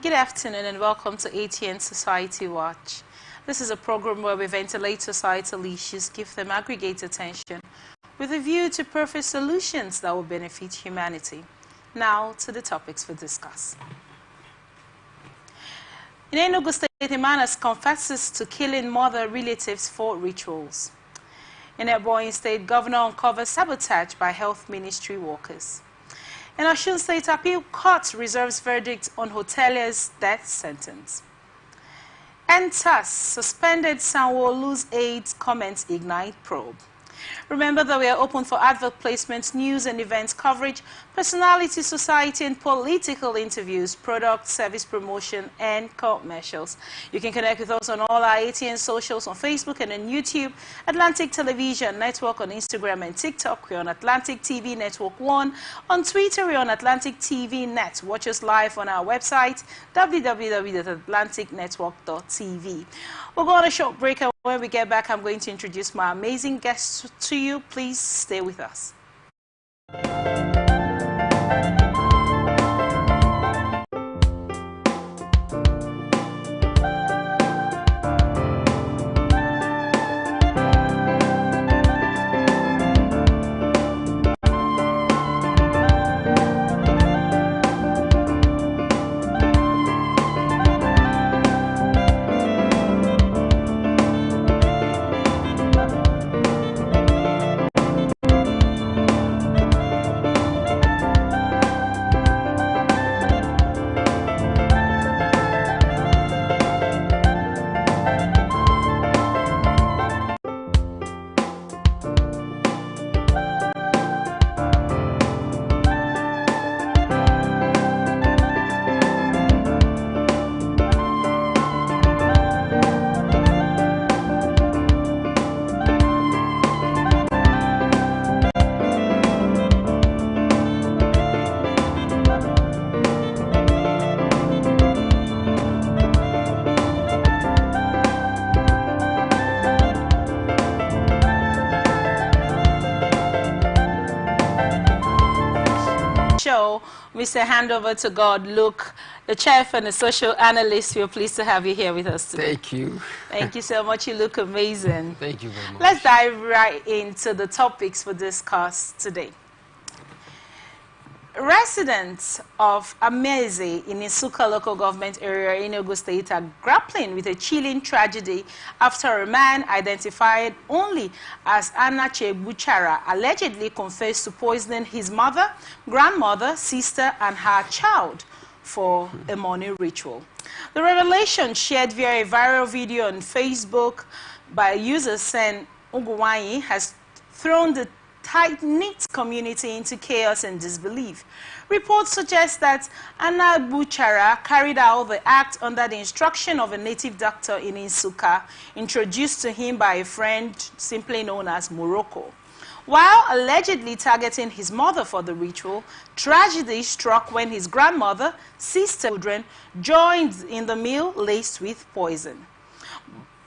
Good afternoon and welcome to ATN Society Watch. This is a program where we ventilate societal issues, give them aggregate attention, with a view to perfect solutions that will benefit humanity. Now to the topics we discuss. In Enugu State, a man has confesses to killing mother relatives for rituals. In Ebonyi State, governor uncovers sabotage by health ministry workers. In Osun State, appeal court reserves verdict on hotelier's death sentence. And TAS suspended Sanwo-Olu's aides comments ignite probe. Remember that we are open for advert placements, news and events coverage, personality, society and political interviews, product, service promotion and commercials. You can connect with us on all our ATN socials on Facebook and on YouTube, Atlantic Television Network on Instagram and TikTok. We're on Atlantic TV Network 1. On Twitter, we're on Atlantic TV Net. Watch us live on our website, www.atlanticnetwork.tv. We'll go on a short break, and when we get back, I'm going to introduce my amazing guests to you. Please stay with us. Mr. Handover to God, Luke, the chef and the social analyst. We're pleased to have you here with us today. Thank you. Thank you so much. You look amazing. Thank you very much. Let's dive right into the topics we discuss today. Residents of Ameze in Isuka local government area in Enugu State are grappling with a chilling tragedy after a man identified only as Anache Buchara allegedly confessed to poisoning his mother, grandmother, sister, and her child for a money ritual. The revelation, shared via a viral video on Facebook by user Sen Uguwanyi, has thrown the tight-knit community into chaos and disbelief. Reports suggest that Anna Buchara carried out the act under the instruction of a native doctor in Nsukka, introduced to him by a friend simply known as Morocco. While allegedly targeting his mother for the ritual, tragedy struck when his grandmother, sister, and children joined in the meal laced with poison.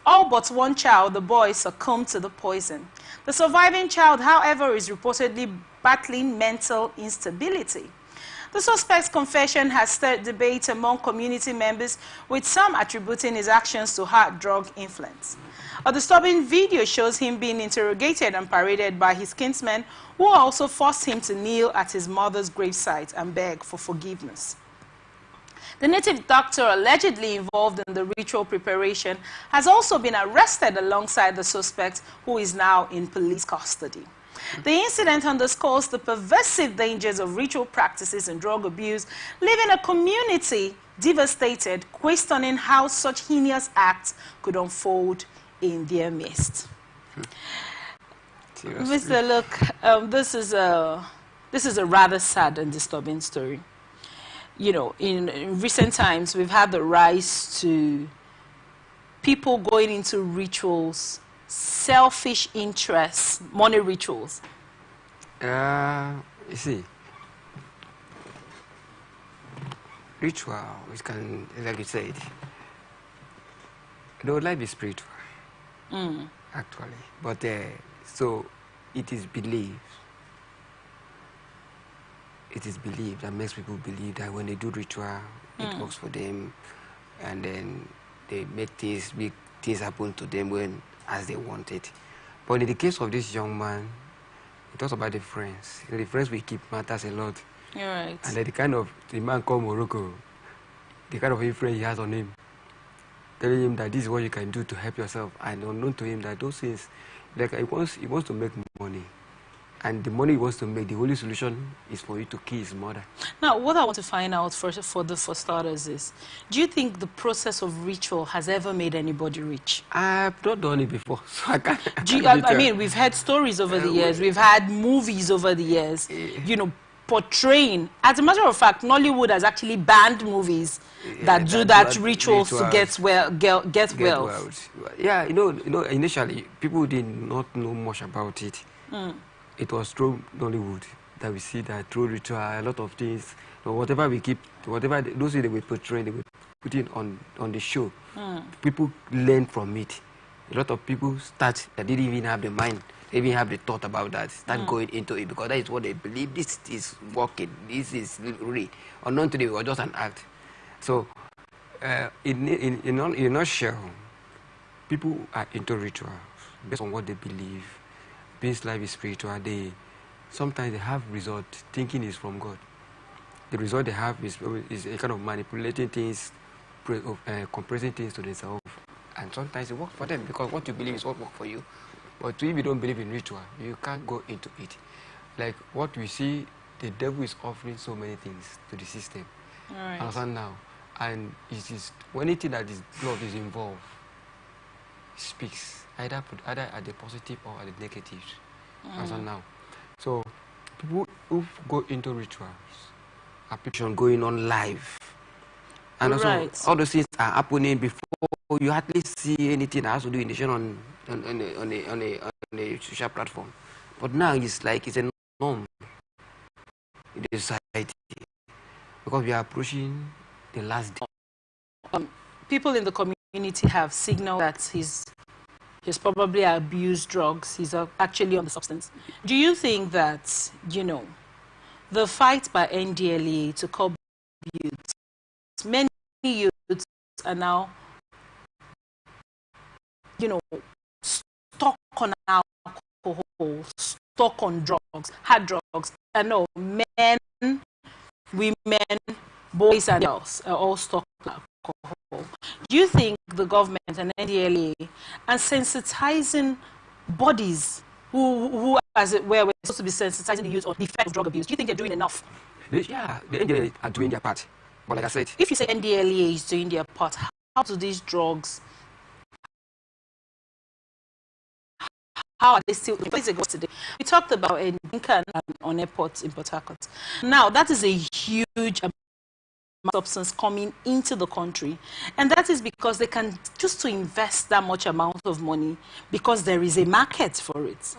All but one child, the boy, succumbed to the poison. The surviving child, however, is reportedly battling mental instability. The suspect's confession has stirred debate among community members, with some attributing his actions to hard drug influence. A disturbing video shows him being interrogated and paraded by his kinsmen, who also forced him to kneel at his mother's gravesite and beg for forgiveness. The native doctor allegedly involved in the ritual preparation has also been arrested alongside the suspect, who is now in police custody. The incident underscores the pervasive dangers of ritual practices and drug abuse, leaving a community devastated, questioning how such heinous acts could unfold in their midst. Mr. Luke, this is a rather sad and disturbing story. You know, in recent times, we've had the rise to people going into rituals, selfish interests, money rituals. You see, ritual, which can, like you said, they would like to be spiritual, actually. But so it is believed. It is believed, that makes people believe that when they do ritual, It works for them, and then they make big things happen to them as they want it. But in the case of this young man, he talks about the friends. The friends we keep matters a lot. You're right. And then the man called Morocco, the kind of influence he has on him, telling him that this is what you can do to help yourself, and unknown to him that those things, like he wants to make money. And the money he wants to make, the only solution is for you to kill his mother. Now, what I want to find out for starters is, do you think the process of ritual has ever made anybody rich? I've not done it before, so I can't. I mean, we've heard stories over the years. We've had movies over the years, you know, portraying. As a matter of fact, Nollywood has actually banned movies that do that rituals to get wealth. Yeah, you know, initially people did not know much about it. It was through Nollywood that we see that through ritual, a lot of things, you know, whatever we keep, whatever those things they were portraying, they were putting on the show. People learn from it. A lot of people that didn't even have the mind, they even have the thought about that, start going into it because that is what they believe. This is working. This is real. Unknown to them, it was just an act. So, in a nutshell, people are into rituals based on what they believe. This life is spiritual. Sometimes they have result thinking is from God. The result they have is a kind of manipulating things, compressing things to themselves, and sometimes it works for them because what you believe is what works for you. But if you don't believe in ritual, you can't go into it. Like what we see, the devil is offering so many things to the system. Right. Understand now, and it is when anything that is blood is involved, it speaks. Either at the positive or at the negatives. As of now. So people who go into rituals are people going on live. And also all those things are happening before you hardly see anything that has to do in the on a social platform. But now it's like it's a norm in the society. Because we are approaching the last day. People in the community have signaled that he's probably abused drugs. He's actually on the substance. Do you think that, you know, the fight by NDLEA to curb youth, many youths are now, you know, stuck on alcohol, stuck on drugs, hard drugs. I know men, women, boys and girls are all stuck on alcohol. Do you think the government and NDLEA and sensitizing bodies who as it were, we're supposed to be sensitizing the youth on the effect of drug abuse, do you think they're doing enough? Yeah, the NDLEA are doing their part. But like I said, if you say NDLEA is doing their part, how do these drugs, how are they still? Today we talked about a Lincoln on airports in Port Harcourt. Now that is a huge substance coming into the country, and that is because they can choose to invest that much amount of money because there is a market for it.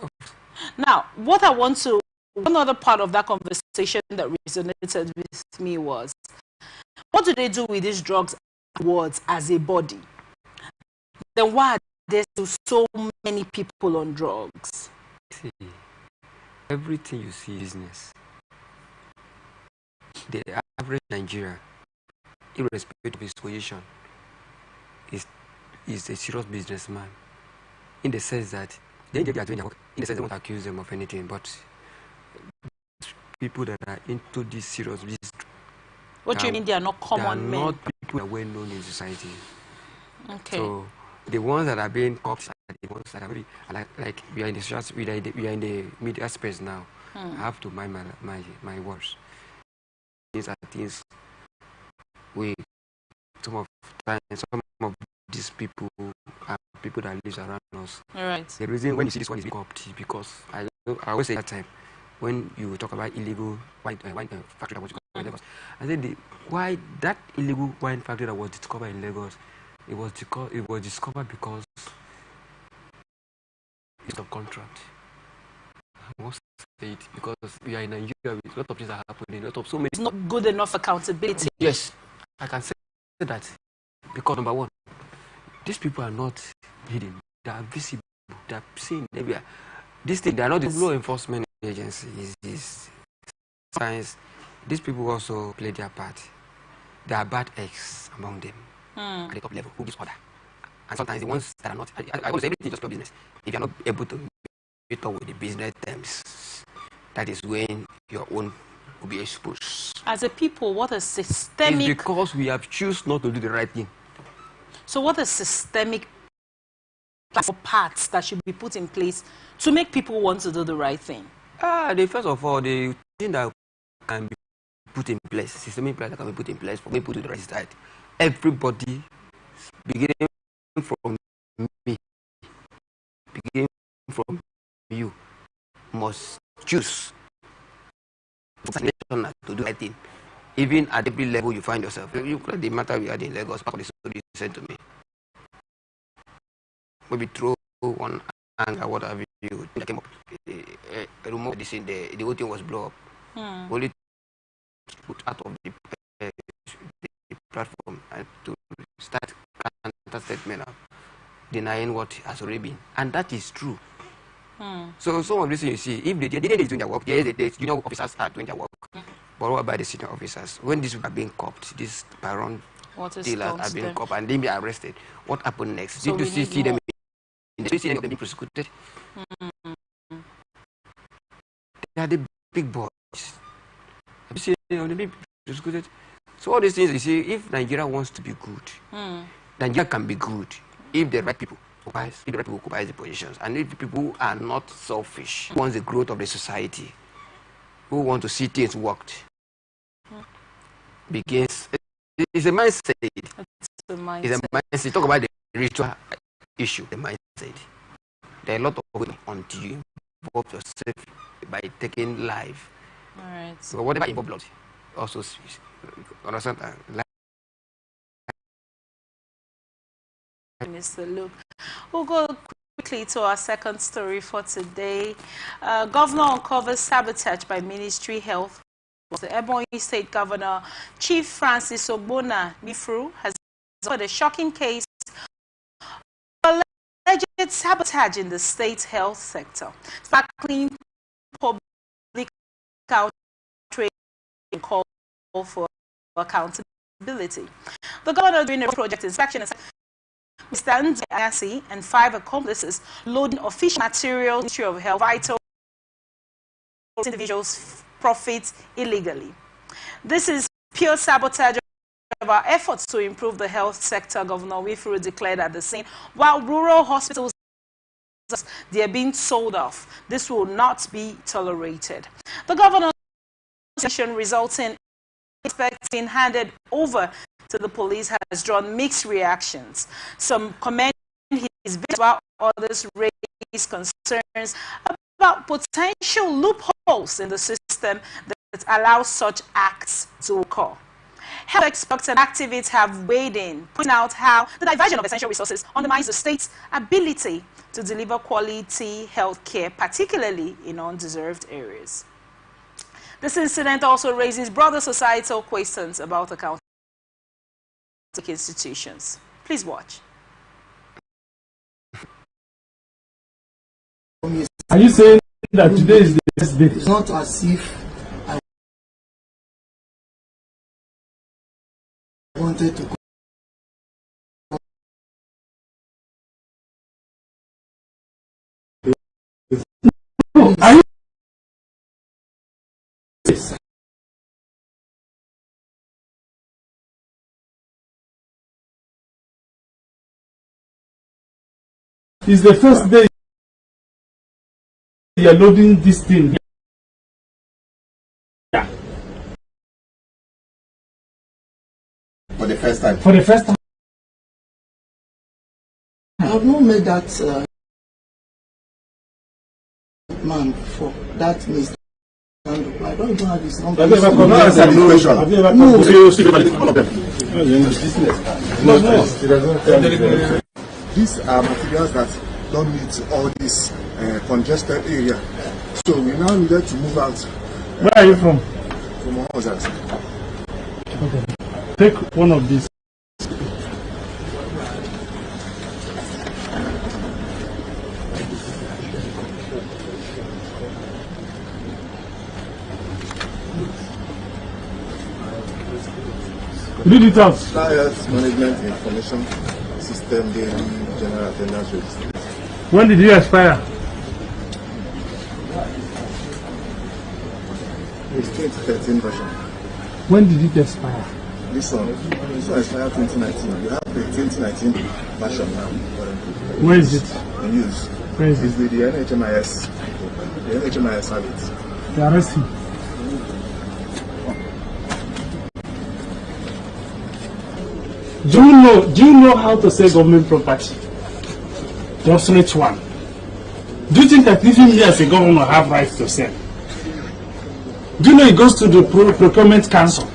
Now, what I want to, one other part of that conversation that resonated with me was, what do they do with these drugs towards as a body? Then why are there so many people on drugs? See, everything you see is business. The average Nigerian, irrespective of his position, is a serious businessman. In the sense that they are doing their work, in the sense they won't accuse them of anything, but people that are into this serious business. What do you mean they are not common men? They are not people that are well known in society. Okay. So the ones that are being caught are the ones that are really like we are in the we are in the media space now. I have to mind my words. These are things some of these people are people that live around us. All right. The reason when you see this one is corrupt is because I always say that time when you talk about illegal wine factory that was discovered in Lagos, I said why that illegal wine factory that was discovered in Lagos, it was discovered because it's a contract. I must say it because we are in Nigeria, a lot of things are happening, so many. It's not good enough accountability. Yes, I can say that because number one, these people are not hidden; they are visible. They are seen everywhere. This thing, they are not the law enforcement agency. Is this science? These people also play their part. there are bad eggs among them at the top level who gives order. And sometimes the ones that are not, I would say everything is just pure business. If you're not able to meet up with the business terms, that is when your own will be exposed. As a people, what a systemic... It's because we have chosen not to do the right thing. So what a systemic parts that should be put in place to make people want to do the right thing? First of all, the thing that can be put in place, systemic plan that can be put in place for people to the right side. Everybody, beginning from me, beginning from you, must choose to do the right thing. Even at every level you find yourself. You look at the matter we had in Lagos, part of the story you said to me. Maybe throw one anger, what have you, that came up. A rumor of this in the whole thing was blown up. Only put out of the platform and to start counter statement of denying what has already been. And that is true. So some of this you see, if they is doing their work, the junior officers are doing their work. But what about the senior officers? When these are being copped, these Baron dealers are being copped and they be arrested, what happened next? So Did you see them in the see them being prosecuted? They are the big boys. Have you seen them being prosecuted? So all these things you see, if Nigeria wants to be good, Nigeria can be good if the right people occupy the positions, and if the people who are not selfish, who want the growth of the society, who want to see things worked, begins. It's a mindset. It's a mindset. Talk about the ritual issue, the mindset. There are a lot of ways until you involve yourself by taking life. All right. So whatever involves blood, also understand that. Mr. Luke. We'll go quickly to our second story for today. Governor uncovers sabotage by Ministry Health. The Ebonyi State Governor, Chief Francis Ogbonna Mifru, has reported a shocking case of alleged sabotage in the state's health sector, sparkling public outrage and call for accountability. The governor, during a project inspection, Mr. Ndzi and 5 accomplices loading official materials, Ministry of Health, vital individuals' profits illegally. This is pure sabotage of our efforts to improve the health sector, Governor Mifru declared at the scene. While rural hospitals, they are being sold off. This will not be tolerated. The governor's decision resulting in handed over to the police has drawn mixed reactions. Some commend his visit, while others raise concerns about potential loopholes in the system that allow such acts to occur. Health experts and activists have weighed in, pointing out how the diversion of essential resources undermines the state's ability to deliver quality health care, particularly in undeserved areas. This incident also raises broader societal questions about accountability institutions. Please watch. Are you saying that today is the best day? It's not as if I wanted to go. Are you it's the first day you are loading this thing. Yeah. For the first time. For the first time. I have not met that man before. That means I don't even have his number. Have you ever come to Have you ever come to all of them? No. These are materials that don't meet all this congested area. So we now needed to move out. Where are you from? From Ozas. Okay. Take one of these. Read it out. Star Health Management Information System Daily General Attendance Register. When did it expire? It's 2013 version. When did it expire? This one expired 2019. We have the 2019 version now. Where is it? In use. Where is It's it? with the NHMIS. The NHMIS have it. They arrest him. Do you know how to sell government property? Just which one? Do you think that even me as a governor have rights to sell? Do you know it goes to the procurement council?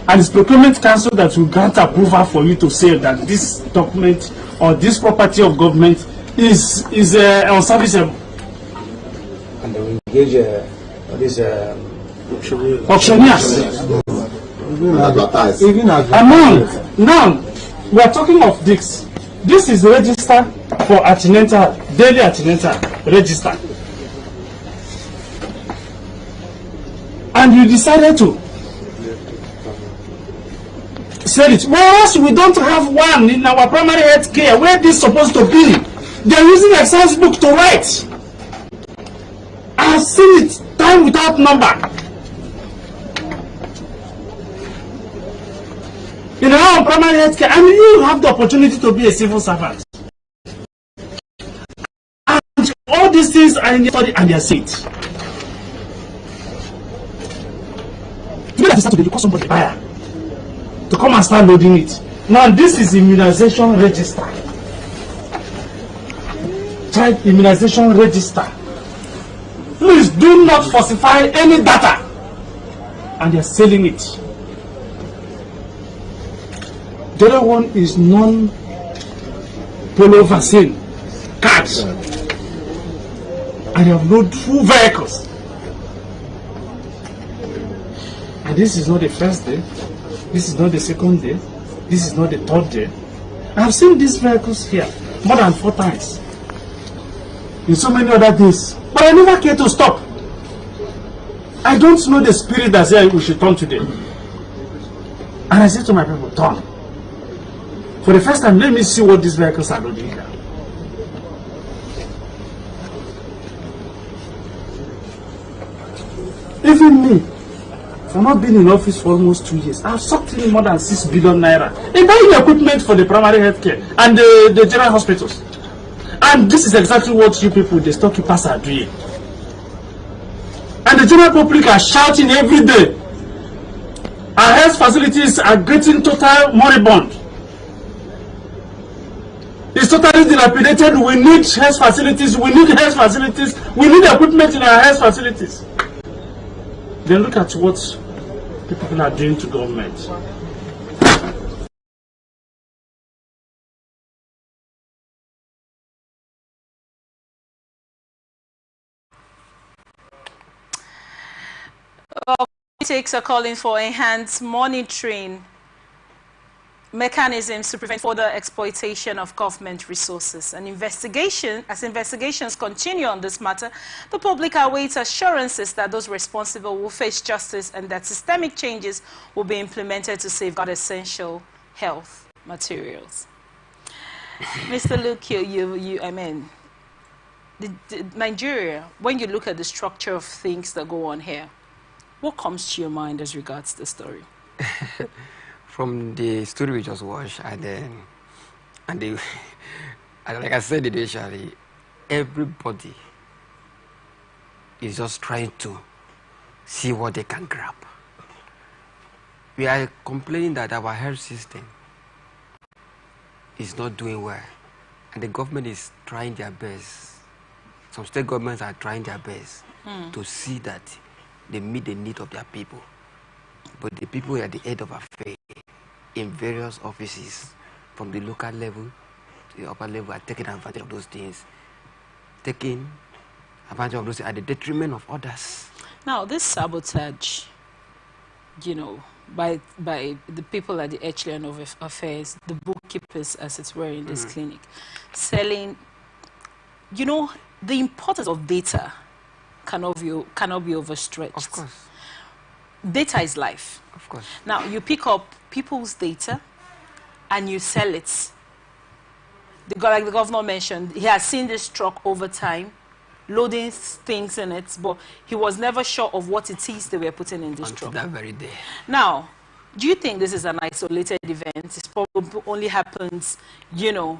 And it's procurement council that will grant approval for you to say that this document or this property of government is unserviceable. And they will engage these auctioneers. Even Now, we are talking of this. This is register for antenatal, daily antenatal register. And you decided to sell it. Whereas we don't have one in our primary health care where this is supposed to be. They are using a science book to write. I have seen it time without number. In our primary health care, and you have the opportunity to be a civil servant. And all these things are in your study and they are said. You have to start to call somebody buyer to come and start loading it. Now this is immunization register. Child immunization register. Please do not falsify any data. And they are selling it. The other one is non-polio vaccine cards. And they have loaded 2 vehicles. And this is not the first day. This is not the second day. This is not the third day. I have seen these vehicles here more than 4 times. In so many other days. But I never care to stop. I don't know the spirit that says we should turn today. And I say to my people, turn. For the first time, let me see what these vehicles are loading here. Even me, for not being in office for almost 2 years, I have sucked in more than 6 billion naira in buying equipment for the primary health care and the general hospitals. And this is exactly what you people, the storekeepers, are doing. And the general public are shouting every day. Our health facilities are getting total moribund. It's totally dilapidated. We need health facilities. We need health facilities. We need equipment in our health facilities. Then look at what the people are doing to government. Politics are calling for enhanced monitoring mechanisms to prevent further exploitation of government resources. As investigations continue on this matter, the public awaits assurances that those responsible will face justice and that systemic changes will be implemented to safeguard essential health materials. Mr. Lukio, Nigeria, when you look at the structure of things that go on here, what comes to your mind as regards the story? From the story we just watched, and like I said initially, everybody is just trying to see what they can grab. We are complaining that our health system is not doing well, and the government is trying their best. Some state governments are trying their best to see that they meet the need of their people. But the people at the head of affairs in various offices, from the local level to the upper level, are taking advantage of those things, taking advantage of those things at the detriment of others. Now, this sabotage, you know, by the people at the echelon of affairs, the bookkeepers, as it were, in this clinic, selling, you know, the importance of data cannot be overstretched. Of course. data is life. Of course. Now, you pick up people's data and you sell it. Like the governor mentioned, he has seen this truck over time, loading things in it, but he was never sure of what it is they were putting in this Until truck. that very day. Now, do you think this is an isolated event? It probably only happens, you know.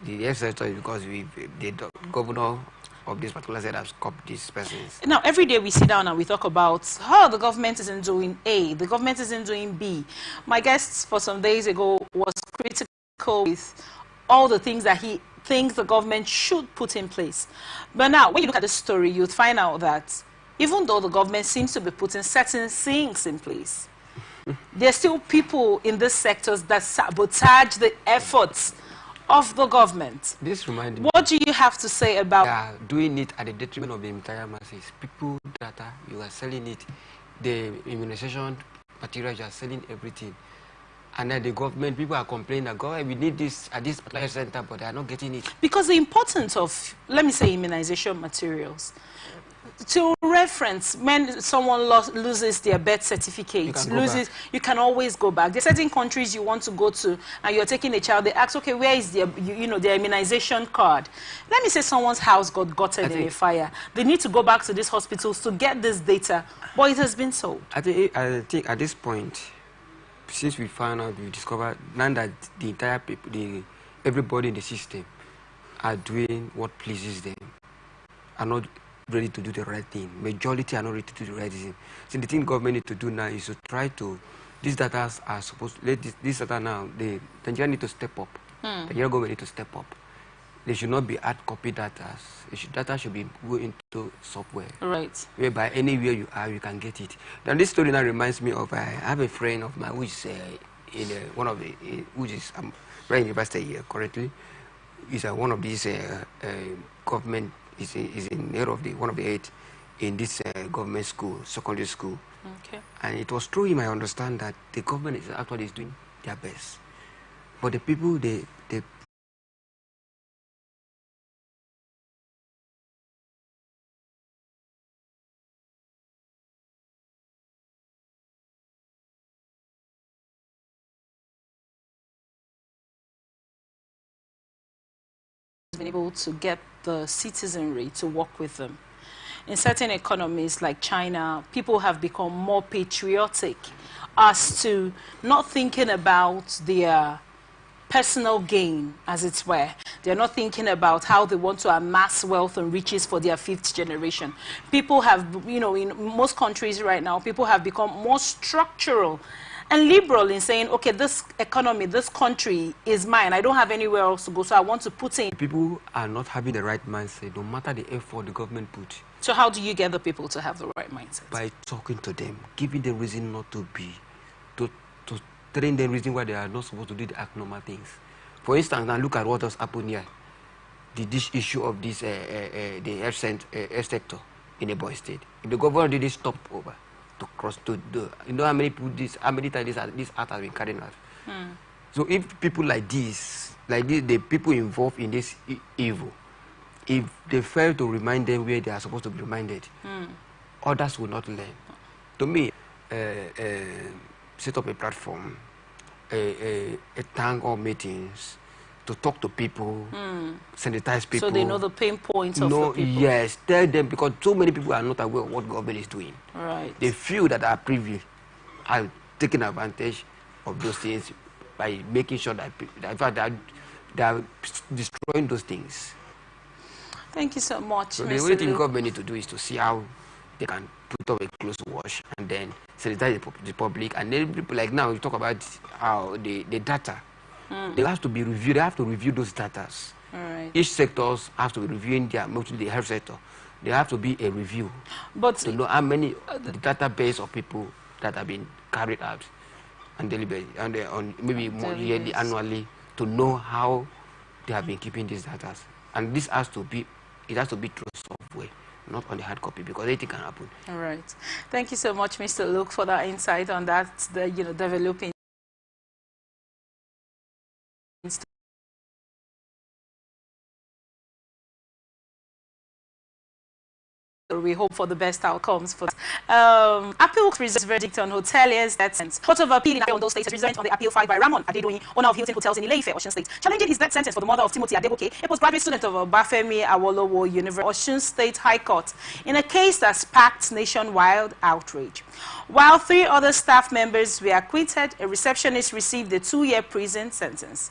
The sector is because the governor of this particular state has copied these persons. Now, every day we sit down and we talk about how the government isn't doing A, the government isn't doing B. My guest for some days ago was critical with all the things that he thinks the government should put in place. But now, when you look at the story, you'd find out that even though the government seems to be putting certain things in place, there are still people in these sectors that sabotage the efforts of the government. This reminds me. What do you have to say about... They are doing it at the detriment of the entire masses. People data, you are selling it. The immunization materials, you are selling everything. And then the government, people are complaining that, God, we need this at this particular center, but they are not getting it. Because the importance of, let me say, immunization materials, to reference, when someone loses their birth certificate, you can always go back. There are certain countries you want to go to, and you're taking a child, they ask, okay, where is their, their immunization card? Let me say someone's house got gutted in a fire. They need to go back to these hospitals to get this data, but it has been sold. I think at this point, since we found out, we discovered now that the entire people, everybody in the system are doing what pleases them, are not ready to do the right thing. Majority are not ready to do the right thing. So the thing government need to do now is to try to, these data are supposed to, this data now, the Nigeria need to step up. The Nigerian government need to step up. They should not be hard copy data. Data should be go into software. Right. Whereby anywhere you are, you can get it. Now this story now reminds me of, I have a friend of mine who is in one of the, which is right in university here currently. Is one of these government, is in head of one of the 8 in this government school, secondary school. Okay. And it was through him I understand that the government is actually doing their best. But the people, they been able to get the citizenry to work with them. In certain economies like China, people have become more patriotic as to not thinking about their personal gain, as it were. They're not thinking about how they want to amass wealth and riches for their 5th generation. People have, in most countries right now, people have become more structural and liberal in saying, okay, this economy, this country is mine. I don't have anywhere else to go, so I want to put in. People are not having the right mindset, no matter the effort the government put. So how do you get the people to have the right mindset? By talking to them, giving them reason not to be, to telling them reason why they are not supposed to do the abnormal things. For instance, now look at what has happened here. This issue of this, the health sector in the boy state. If the government did stop over to cross to the, how many people how many times this act has been carried out. So if people like this, the people involved in this evil, if they fail to remind them where they are supposed to be reminded, others will not learn. To me, set up a platform, a town hall meetings, to talk to people, sanitize people. So they know the pain points of the people. Yes, tell them, because so many people are not aware of what government is doing. Right. They feel that our privy are taking advantage of those things by making sure that, in fact, they are destroying those things. Thank you so much, So Mr. the only thing Luke. government need to do is to see how they can put up a close wash and then sanitize the public. And then people, like now, you talk about how the data. They have to be reviewed. They have to review those data. Right. Each sectors have to be reviewing their, mostly the health sector. There have to be a review to know how many the database of people that have been carried out and delivered, and on maybe more yearly, annually, to know how they have been keeping these data. And this has to be, it has to be through software, not on the hard copy, because anything can happen. All right. Thank you so much, Mr. Luke, for that insight on that, developing We hope for the best outcomes for appeal reserves verdict on hoteliers death sentence. Court of Appeal in Ondo State has resolved on the appeal filed by Ramon Adedoyin, owner of Hilton Hotels in Ile-Ife, Osun State, challenging his death sentence for the murder of Timothy Adeboke, a postgraduate student of Obafemi Awolowo University, Osun State High Court, in a case that sparked nationwide outrage. While 3 other staff members were acquitted, a receptionist received a 2-year prison sentence.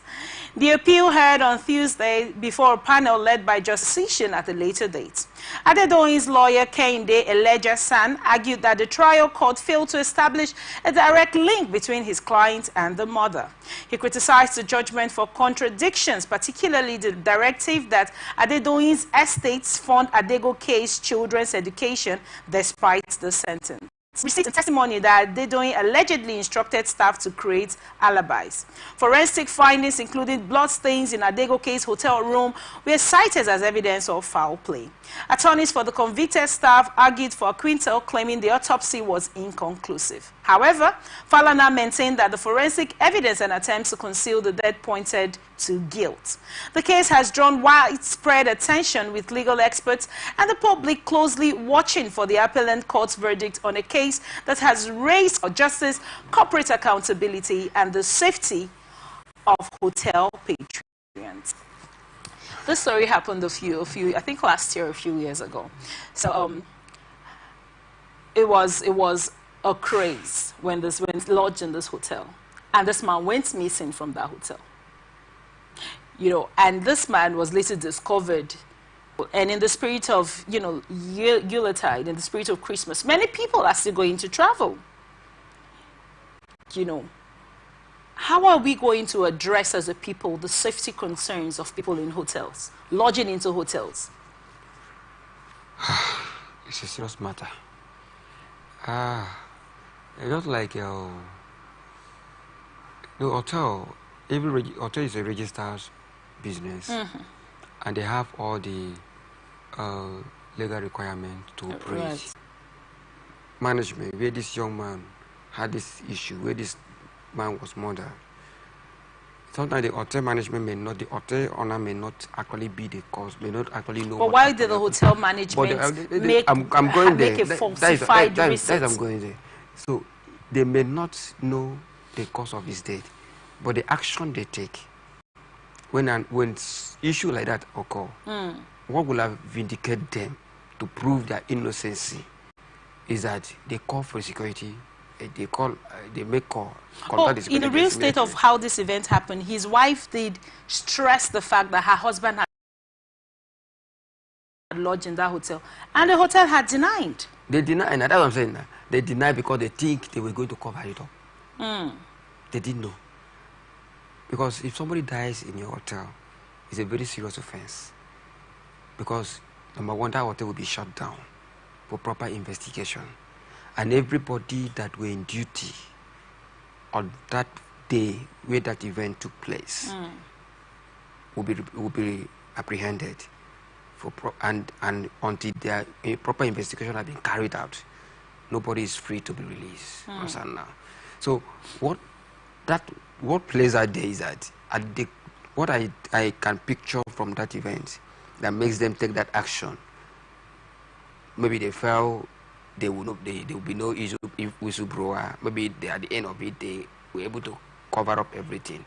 The appeal heard on Tuesday before a panel led by Justice Sishin at a later date. Adedoyin's lawyer, Kehinde Eleja-San, argued that the trial court failed to establish a direct link between his client and the mother. He criticized the judgment for contradictions, particularly the directive that Adedoyin's estates fund Adegoke's children's education despite the sentence. Received a testimony that Adedoyin allegedly instructed staff to create alibis. Forensic findings, including blood stains in Adegoke's hotel room, were cited as evidence of foul play. Attorneys for the convicted staff argued for acquittal, claiming the autopsy was inconclusive. However, Falana maintained that the forensic evidence and attempts to conceal the death pointed to guilt. The case has drawn widespread attention, with legal experts and the public closely watching for the appellant court's verdict on a case that has raised for justice, corporate accountability, and the safety of hotel patrons. This story happened I think last year, a few years ago. So it was a craze when lodged in this hotel, and this man went missing from that hotel. You know, and this man was later discovered, and in the spirit of, you know, Yuletide, in the spirit of Christmas, many people are still going to travel. You know, how are we going to address as a people the safety concerns of people in hotels, lodging into hotels? It's a serious matter. It's not like the hotel. Every hotel is a registered business, and they have all the legal requirements to operate. Right. Management, where this young man had this issue, where this man was murdered. Sometimes the hotel management may not, the hotel owner may not actually be the cause, may not actually know. But why did the hotel management make a falsified receipt? I'm going there. So they may not know the cause of his death, but the action they take when issue like that occur, what will have vindicated them to prove their innocency is that they call for security. They make call. In the real state of how this event happened, his wife did stress the fact that her husband had lodged in that hotel, and the hotel had denied. They denied, and that's what I'm saying. They denied because they think they were going to cover it up. They didn't know. Because if somebody dies in your hotel, it's a very serious offense. Because number one, that hotel will be shut down for proper investigation. And everybody that were in duty on that day where that event took place will be apprehended for and until their proper investigation has been carried out, nobody is free to be released. Now. So what plays out there is that what I can picture from that event that makes them take that action. Maybe they felt there will be no issue if whistleblower. Maybe at the end of it they were able to cover up everything.